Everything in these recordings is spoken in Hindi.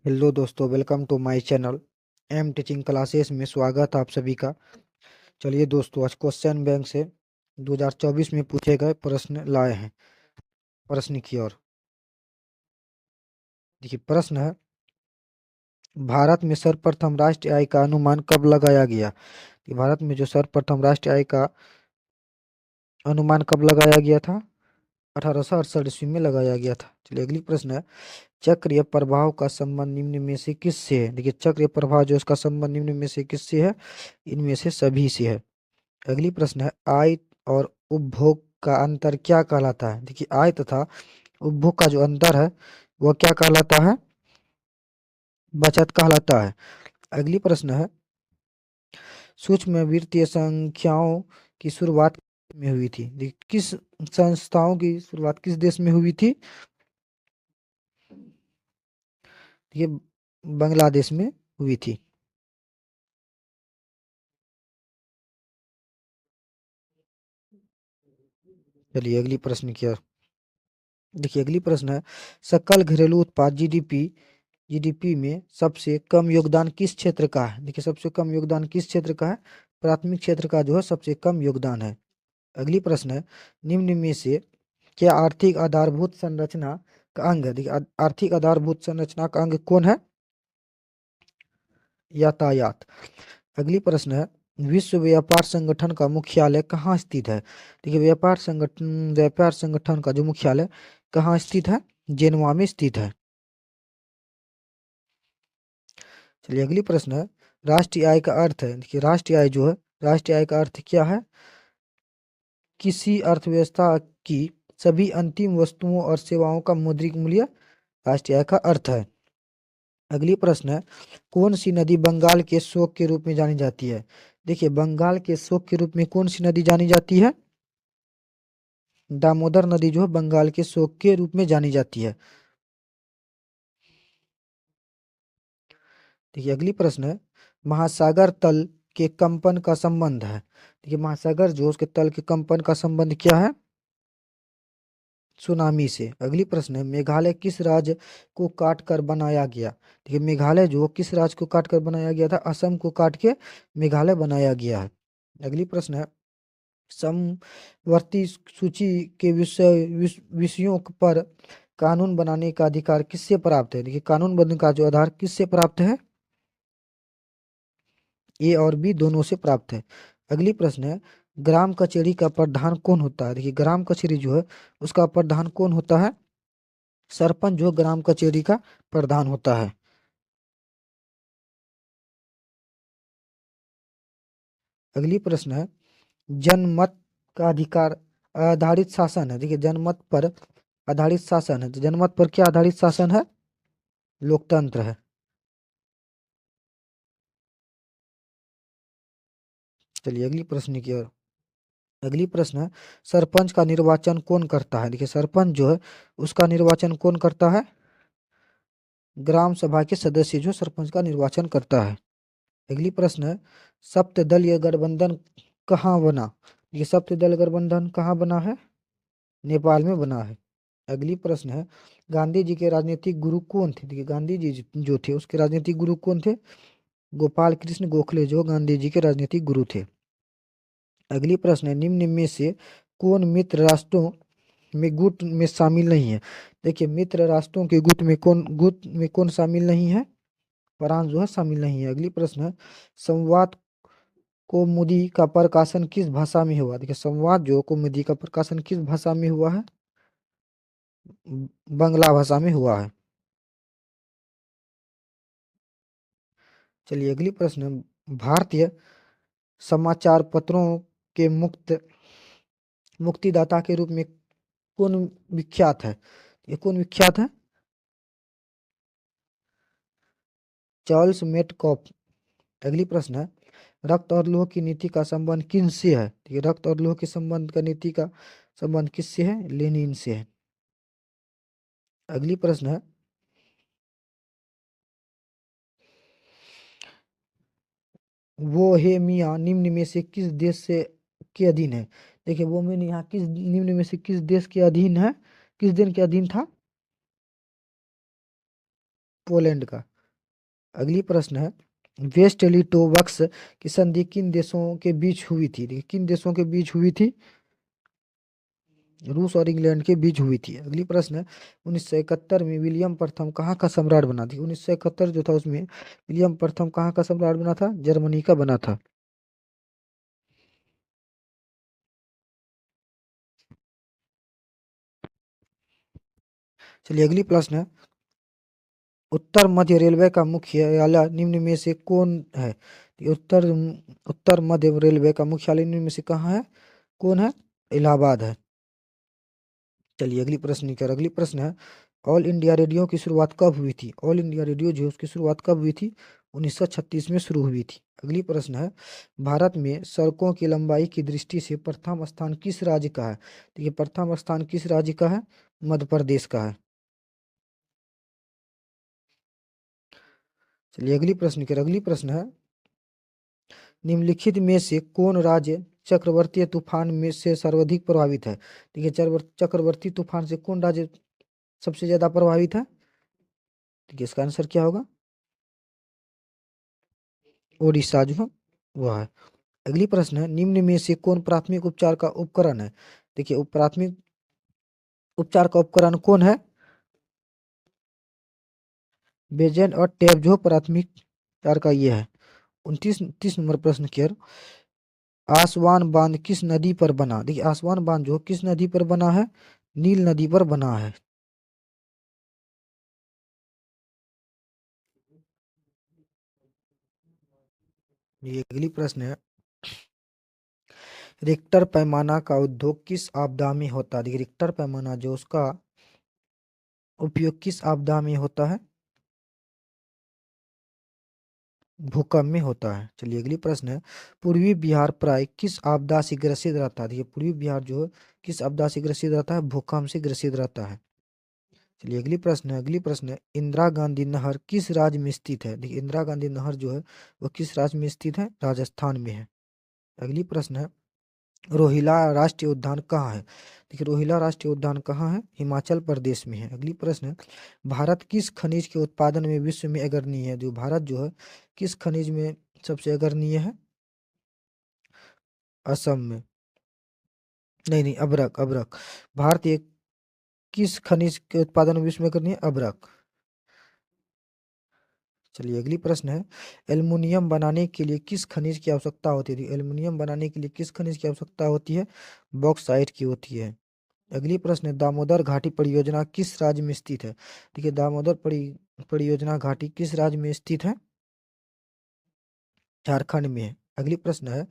हेलो दोस्तों, welcome to my channel M teaching classes में स्वागत है आप सभी का। चलिए दोस्तों, आज क्वेश्चन बैंक से 2024 में पूछे गए प्रश्न लाए हैं। प्रश्न की ओर देखिए, प्रश्न है, भारत में सर्वप्रथम राष्ट्रीय आय का अनुमान कब लगाया गया? कि भारत में जो सर्वप्रथम राष्ट्रीय आय का अनुमान कब लगाया गया था? 1868 ईस्वी में लगाया गया था। चलिए अगली प्रश्न है, चक्रीय प्रभाव का संबंध निम्न में से किससे है? देखिए, चक्रीय प्रभाव जो इसका संबंध निम्न में से किससे है? इनमें से सभी से है। अगली प्रश्न है, आय और उपभोग का अंतर क्या कहलाता है? देखिए, आय तथा उपभोग का जो अंतर है वह क्या कहलाता है? बचत कहलाता है। अगली प्रश्न है, सूक्ष्म वित्तीय संख्याओं की शुरुआत में हुई थी? देखिए, किस संस्थाओं की शुरुआत किस देश में हुई थी? ये बांग्लादेश में हुई थी। चलिए अगली प्रश्न की ओर देखिए, अगली प्रश्न है, सकल घरेलू उत्पाद जीडीपी में सबसे कम योगदान किस क्षेत्र का है? देखिए, सबसे कम योगदान किस क्षेत्र का है? प्राथमिक क्षेत्र का जो है सबसे कम योगदान है। अगली प्रश्न है, निम्न में से क्या आर्थिक आधारभूत संरचना का अंग है? देखिए, आर्थिक आधारभूत संरचना का अंग कौन है? यातायात। अगली प्रश्न है, विश्व व्यापार संगठन का मुख्यालय कहाँ स्थित है? देखिए, व्यापार संगठन का जो मुख्यालय कहाँ स्थित है? जेनेवा में स्थित है। चलिए अगली प्रश्न है, राष्ट्रीय आय का अर्थ है? देखिए, राष्ट्रीय आय जो है, राष्ट्रीय आय का अर्थ क्या है? किसी अर्थव्यवस्था की सभी अंतिम वस्तुओं और सेवाओं का मौद्रिक मूल्य राष्ट्रीय आय का अर्थ है। अगली प्रश्न है, कौन सी नदी बंगाल के शोक के रूप में जानी जाती है? देखिए, बंगाल के शोक के रूप में कौन सी नदी जानी जाती है? दामोदर नदी जो है बंगाल के शोक के रूप में जानी जाती है। देखिए अगली प्रश्न है, महासागर तल के कंपन का संबंध है? देखिए, महासागर जो उसके तल के कंपन का संबंध क्या है? सुनामी से। अगली प्रश्न है, मेघालय किस राज्य को काट कर बनाया गया? देखिए, मेघालय जो किस राज्य को काट कर बनाया गया था? असम को काट के मेघालय बनाया गया है। अगली प्रश्न है, समवर्ती सूची के विषयों पर कानून बनाने का अधिकार किससे प्राप्त है? देखिए, कानून बनने का जो आधार किससे प्राप्त है? ए और बी दोनों से प्राप्त है। अगली प्रश्न है, ग्राम कचेरी का प्रधान कौन होता है? देखिए, ग्राम कचेरी जो है उसका प्रधान कौन होता है? सरपंच जो ग्राम कचेरी का प्रधान होता है। अगली प्रश्न है, जनमत का अधिकार आधारित शासन है? देखिए, जनमत पर आधारित शासन है, तो जनमत पर क्या आधारित शासन है? लोकतंत्र है। चलिए अगली प्रश्न की ओर अगली प्रश्न है, सरपंच का निर्वाचन कौन करता है? देखिए, सरपंच जो है उसका निर्वाचन कौन करता है? ग्राम सभा के सदस्य जो सरपंच का निर्वाचन करता है। अगली प्रश्न है, सप्तदलीय गठबंधन कहाँ बना? ये सप्तदलीय गठबंधन कहाँ बना है? नेपाल में बना है। अगली प्रश्न है, गांधी जी के राजनीतिक गुरु कौन थे? देखिए, गांधी जी जो थे उसके राजनीतिक गुरु कौन थे? गोपाल कृष्ण गोखले जो गांधी जी के राजनीतिक गुरु थे। अगली प्रश्न है, निम्न में से कौन मित्र राष्ट्रों में गुट में शामिल नहीं है? देखिए, मित्र राष्ट्रों के गुट में कौन शामिल नहीं है? फ्रांस जो है शामिल नहीं है। अगली प्रश्न है, संवाद कौमुदी का प्रकाशन किस भाषा में हुआ? देखिए, संवाद जो कौमुदी का प्रकाशन किस भाषा में हुआ है? बांग्ला भाषा में हुआ है। चलिए अगली प्रश्न है, भारतीय समाचार पत्रों के मुक्तिदाता के रूप में कौन विख्यात है? ये कौन विख्यात है? Charles Metcalfe. अगली प्रश्न है, रक्त और लोह की नीति का संबंध किन से है? ठीक है, रक्त और लोह के संबंध का नीति का संबंध किससे है? लेनिन से है। अगली प्रश्न है, वो हे मियाँ निम्न में से किस देश से के अधीन है? देखिए, वो में यहाँ किस निम्न में से किस देश के अधीन है? किस देश के अधीन था? पोलैंड का। अगली प्रश्न है, वेस्ट लिटोवक्स की संधि किन देशों के बीच हुई थी? देखिए किन देशों के बीच हुई थी? रूस और इंग्लैंड के बीच हुई थी। अगली प्रश्न है, 1971 में विलियम प्रथम कहाँ का सम्राट बना? थी 1971 जो था उसमें विलियम प्रथम कहाँ का सम्राट बना था? जर्मनी का बना था। चलिए अगली प्रश्न है, उत्तर मध्य रेलवे का मुख्यालय निम्न में से कौन है? तो उत्तर मध्य रेलवे का मुख्यालय निम्न में से कहाँ है? कौन है? इलाहाबाद है। चलिए अगली प्रश्न है, ऑल इंडिया रेडियो की शुरुआत कब हुई थी? ऑल इंडिया रेडियो जो है उसकी शुरुआत कब हुई थी? 1936 में शुरू हुई थी। अगली प्रश्न है, भारत में सड़कों की लंबाई की दृष्टि से प्रथम स्थान किस राज्य का है? तो ये प्रथम स्थान किस राज्य का है? मध्य प्रदेश का है। चलिए अगली प्रश्न है, निम्नलिखित में से कौन राज्य चक्रवर्ती तूफान में से सर्वाधिक प्रभावित है? देखिए चक्रवर्ती तूफान से कौन राज्य सबसे ज्यादा प्रभावित है? देखिए इसका आंसर क्या होगा? ओडिशा जो है वह है। अगली प्रश्न है, निम्न में से कौन प्राथमिक उपचार का उपकरण है? देखिए प्राथमिक उपचार का उपकरण कौन है? बेजेंट और टेप जो प्राथमिक उपचार का ये है। 30 नंबर प्रश्न की ओर, आसवान बांध किस नदी पर बना? देखिए आसवान बांध जो किस नदी पर बना है? नील नदी पर बना है। ये अगली प्रश्न है, रिक्टर पैमाना का उद्योग किस आपदा में होता है? देखिए रिक्टर पैमाना जो उसका उपयोग किस आपदा में होता है? भूकंप में होता है। चलिए अगली प्रश्न है, पूर्वी बिहार प्राय किस आपदा से ग्रसित रहता है? देखिए पूर्वी बिहार जो है किस आपदा से ग्रसित रहता है? भूकंप से ग्रसित रहता है। चलिए अगली प्रश्न है, इंदिरा गांधी नहर किस राज्य में स्थित है? देखिए इंदिरा गांधी नहर जो है वो किस राज्य में स्थित है? राजस्थान में है। अगली प्रश्न है, रोहिला राष्ट्रीय उद्यान कहाँ है? देखिए रोहिला राष्ट्रीय उद्यान कहाँ है? हिमाचल प्रदेश में है। अगली प्रश्न है, भारत किस खनिज के उत्पादन में विश्व में अग्रणी है? जो भारत जो है किस खनिज में सबसे अग्रणी है? असम में। नहीं नहीं, अभ्रक अभ्रक। भारत एक किस खनिज के उत्पादन में विश्व में अग्रणी है? अभ्रक। चलिए अगली प्रश्न है, एल्युमिनियम बनाने के लिए किस खनिज की आवश्यकता होती है? एल्युमिनियम बनाने के लिए किस खनिज की आवश्यकता होती है? बॉक्साइट की होती है। अगली प्रश्न है, दामोदर घाटी परियोजना किस राज्य में स्थित है? देखिए परियोजना घाटी किस राज्य में स्थित है? झारखंड में है। अगली प्रश्न है,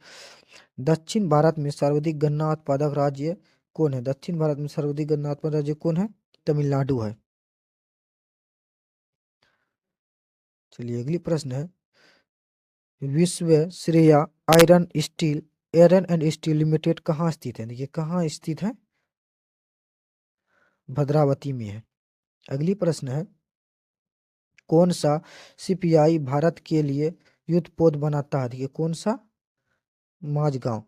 दक्षिण भारत में सर्वाधिक गन्ना उत्पादक राज्य कौन है? दक्षिण भारत में सर्वाधिक गन्ना उत्पादक राज्य कौन है? तमिलनाडु है। चलिए अगली प्रश्न है, विश्व Shreya iron and steel limited कहाँ स्थित है? देखिए कहाँ स्थित है? भद्रावती में है। अगली प्रश्न है, कौन सा सीपीआई भारत के लिए युद्ध पोत बनाता है? देखिए कौन सा? माझगांव।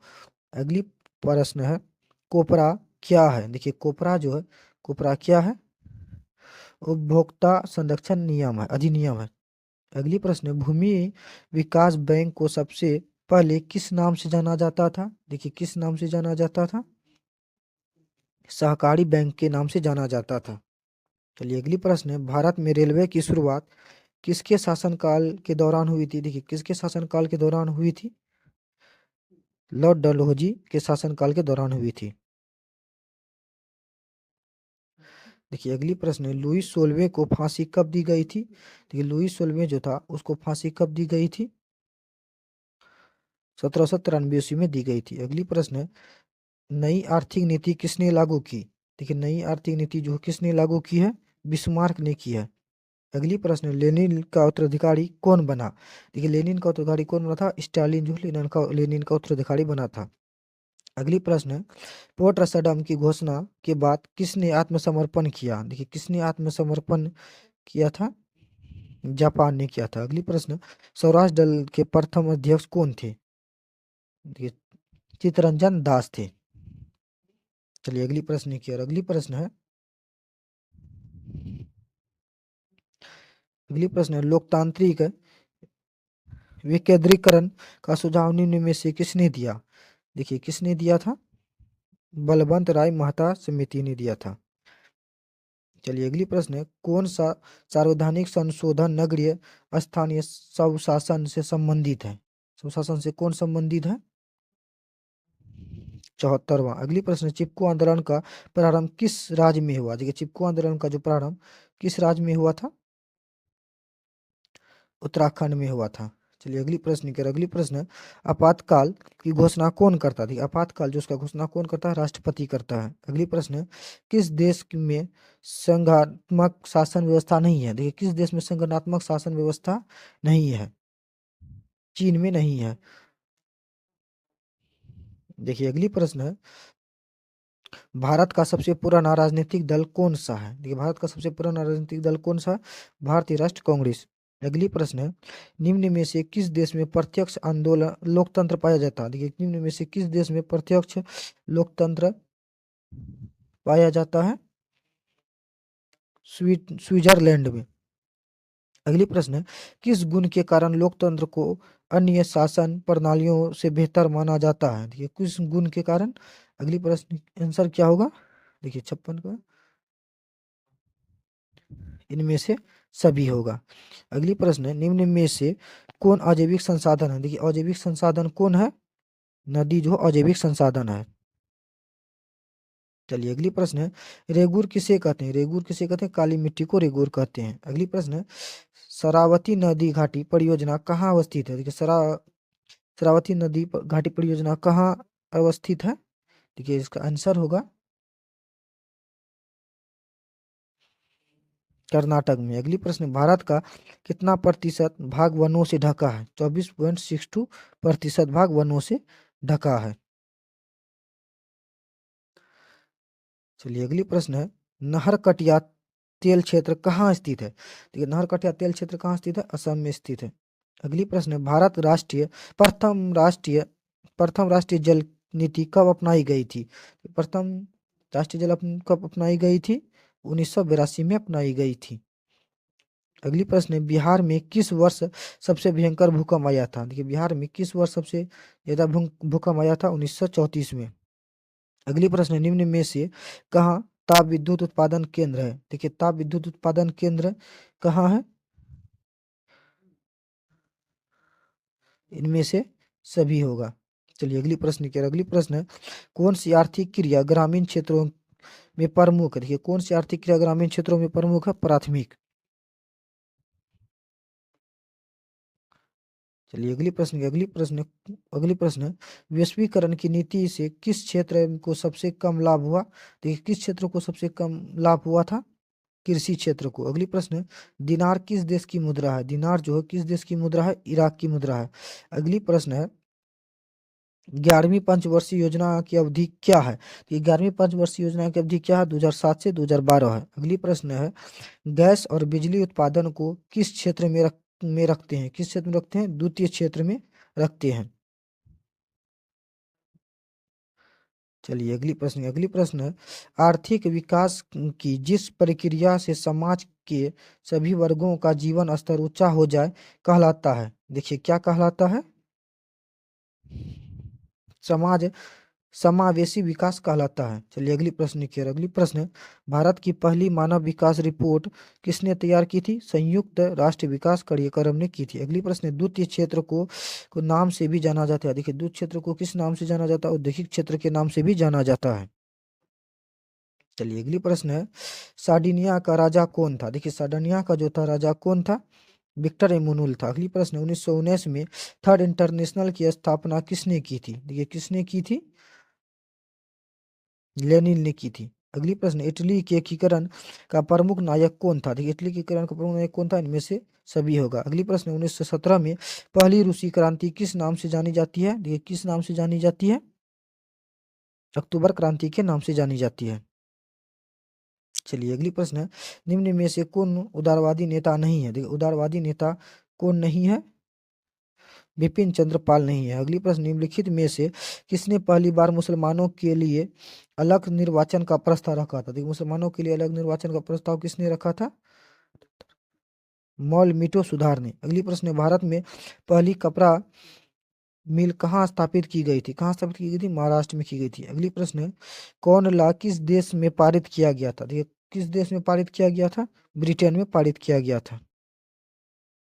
अगली प्रश्न है, कोपरा क्या है? देखिए कोपरा जो है कोपरा क्या है? उपभोक्ता संरक्षण नियम है, अधिनियम है। अगली प्रश्न है, भूमि विकास बैंक को सबसे पहले किस नाम से जाना जाता था? देखिए किस नाम से जाना जाता था? सहकारी बैंक के नाम से जाना जाता था। चलिए अगली प्रश्न है, भारत में रेलवे की शुरुआत किसके शासनकाल के दौरान हुई थी? देखिए किसके शासनकाल के दौरान हुई थी? लॉर्ड डलहौजी के शासनकाल के दौरान हुई थी। देखिए अगली प्रश्न है, लुईस 16वें को फांसी कब दी गई थी? देखिए लुईस 16वें जो था उसको फांसी कब दी गई थी? 1793 में दी गई थी। अगली प्रश्न है, नई आर्थिक नीति किसने लागू की? देखिए नई आर्थिक नीति जो किसने लागू की है? बिस्मार्क ने की है। अगली प्रश्न है, लेनिन का उत्तराधिकारी कौन बना? देखिए लेनिन का उत्तराधिकारी कौन बना था? स्टालिन जो लेनिन का उत्तराधिकारी बना था। अगली प्रश्न है, पोर्ट रसाडम की घोषणा के बाद किसने आत्मसमर्पण किया? देखिए किसने आत्मसमर्पण किया था? जापान ने किया था। अगली प्रश्न, स्वराज दल के प्रथम अध्यक्ष कौन थे? देखिए चित्तरंजन दास थे। चलिए अगली प्रश्न है, लोकतांत्रिक विकेंद्रीकरण का सुझाव निम्न में से किसने दिया? देखिए किसने दिया था? बलवंत राय महता समिति ने दिया था। चलिए अगली प्रश्न है, कौन सा सार्वधानिक संशोधन नगरीय स्थानीय स्वशासन से संबंधित है? स्वशासन से कौन संबंधित है? 74वां। अगली प्रश्न, चिपको आंदोलन का प्रारंभ किस राज्य में हुआ? देखिए चिपको आंदोलन का जो प्रारंभ किस राज्य में हुआ था? उत्तराखंड में हुआ था। चलिए अगली प्रश्न की ओर। अगली प्रश्न, आपातकाल की घोषणा कौन करता था? आपातकाल जो उसका घोषणा कौन करता है? राष्ट्रपति करता है। अगली प्रश्न, किस देश में संघात्मक शासन व्यवस्था नहीं है? देखिए किस देश में संगठनात्मक शासन व्यवस्था नहीं है? चीन में नहीं है। देखिए अगली प्रश्न है, भारत का सबसे पुराना राजनीतिक दल कौन सा है? देखिए भारत का सबसे पुराना राजनीतिक दल कौन सा है? भारतीय राष्ट्र कांग्रेस। अगली प्रश्न है, निम्न में से किस देश में प्रत्यक्ष आंदोलन लोकतंत्र पाया जाता है? देखिए निम्न में से किस देश में प्रत्यक्ष लोकतंत्र पाया जाता है? स्विट्जरलैंड में। अगली प्रश्न है, किस गुण के कारण लोकतंत्र को अन्य शासन प्रणालियों से बेहतर माना जाता है? देखिए किस गुण के कारण? अगली प्रश्न आंसर क्या होगा? देखिए 56 का इनमें से सभी होगा। अगली प्रश्न है, निम्न में से कौन अजैविक संसाधन है? देखिए अजैविक संसाधन कौन है? नदी जो अजैविक संसाधन है। चलिए अगली प्रश्न है, रेगुर किसे कहते हैं? रेगुर किसे कहते हैं? काली मिट्टी को रेगुर कहते हैं। अगली प्रश्न है, शरावती नदी घाटी परियोजना कहाँ अवस्थित है? देखिए शरावती नदी घाटी परियोजना कहाँ अवस्थित है? देखिए इसका आंसर होगा कर्नाटक में। अगली प्रश्न, भारत का कितना प्रतिशत भाग वनों से ढका है? 24.62% भाग वनों से ढका है। चलिए अगली प्रश्न है, नहरकटिया तेल क्षेत्र कहाँ स्थित है? देखिए नहरकटिया तेल क्षेत्र कहाँ स्थित है? असम में स्थित है। अगली प्रश्न है, भारत राष्ट्रीय प्रथम राष्ट्रीय जल नीति कब अपनाई गई थी? प्रथम राष्ट्रीय कब अपनाई गई थी? 1982 में अपनाई गई थी। अगली प्रश्न है, बिहार में किस वर्ष सबसे भयंकर भूकंप आया था? देखिए बिहार में किस वर्ष सबसे ज्यादा भूकंप आया था? 1934 में। अगली प्रश्न है, निम्न में से कहाँ ताप विद्युत उत्पादन केंद्र है? देखिए ताप विद्युत उत्पादन केंद्र कहाँ है? इनमें से सभी होगा। चलिए अगली प्रश्न की ओर। अगली प्रश्न है, कौन सी आर्थिक क्रिया ग्रामीण क्षेत्रों में प्रमुख है? देखिए कौन सी आर्थिक क्रिया ग्रामीण क्षेत्रों में प्रमुख है? प्राथमिक। चलिए अगली प्रश्न, वैश्वीकरण की नीति से किस क्षेत्र को सबसे कम लाभ हुआ? देखिए किस क्षेत्र को सबसे कम लाभ हुआ था? कृषि क्षेत्र को। अगली प्रश्न, दिनार किस देश की मुद्रा है? दिनार जो है किस देश की मुद्रा है? इराक की मुद्रा है। अगली प्रश्न है, 11वीं पंचवर्षीय योजना की अवधि क्या है? तो 11वीं पंचवर्षीय योजना की अवधि क्या है? 2007 से 2012 है। अगली प्रश्न है, गैस और बिजली उत्पादन को किस क्षेत्र में रखते हैं? किस क्षेत्र में रखते हैं? द्वितीय क्षेत्र में रखते हैं। चलिए अगली प्रश्न है, आर्थिक विकास की जिस प्रक्रिया से समाज के सभी वर्गों का जीवन स्तर ऊंचा हो जाए कहलाता है? देखिए क्या कहलाता है? समाज समावेशी विकास कहलाता है। चलिए अगली प्रश्न है, भारत की पहली मानव विकास रिपोर्ट किसने तैयार की थी? संयुक्त राष्ट्र विकास कार्यक्रम ने की थी। अगली प्रश्न है, द्वितीय क्षेत्र को नाम से भी जाना जाता है। देखिए द्वितीय क्षेत्र को किस नाम से जाना जाता है? औद्योगिक क्षेत्र के नाम से भी जाना जाता है। चलिए अगली प्रश्न है, सार्डिनिया का राजा कौन था? देखिए सार्डिनिया का जो था राजा कौन था? विक्टर एमुनुल था। अगली प्रश्न, 1919 में थर्ड इंटरनेशनल की स्थापना किसने की थी? देखिए किसने की थी? लेनिन ने की थी। अगली प्रश्न, इटली के एकीकरण का प्रमुख नायक कौन था? देखिए इटली के एकीकरण का प्रमुख नायक कौन था? इनमें से सभी होगा। अगली प्रश्न, 1917 में पहली रूसी क्रांति किस नाम से जानी जाती है? देखिए किस नाम से जानी जाती है? अक्टूबर क्रांति के नाम से जानी जाती है। चलिए अगली प्रश्न है, निम्न में से कौन उदारवादी नेता नहीं है? देखिए उदारवादी नेता कौन नहीं है? बिपिन चंद्र पाल नहीं है। अगली प्रश्न, निम्नलिखित में से किसने पहली बार मुसलमानों के लिए अलग निर्वाचन का प्रस्ताव रखा था? देखिए मुसलमानों के लिए अलग निर्वाचन का प्रस्ताव किसने रखा था? मॉल मीटो सुधारने। अगली प्रश्न है, भारत में पहली कपड़ा मिल कहाँ स्थापित की गई थी? कहाँ स्थापित की गई थी? महाराष्ट्र में की गई थी। अगली प्रश्न है, कौन लॉ किस देश में पारित किया गया था? देखिए, किस देश में पारित किया गया था? ब्रिटेन में पारित किया गया था।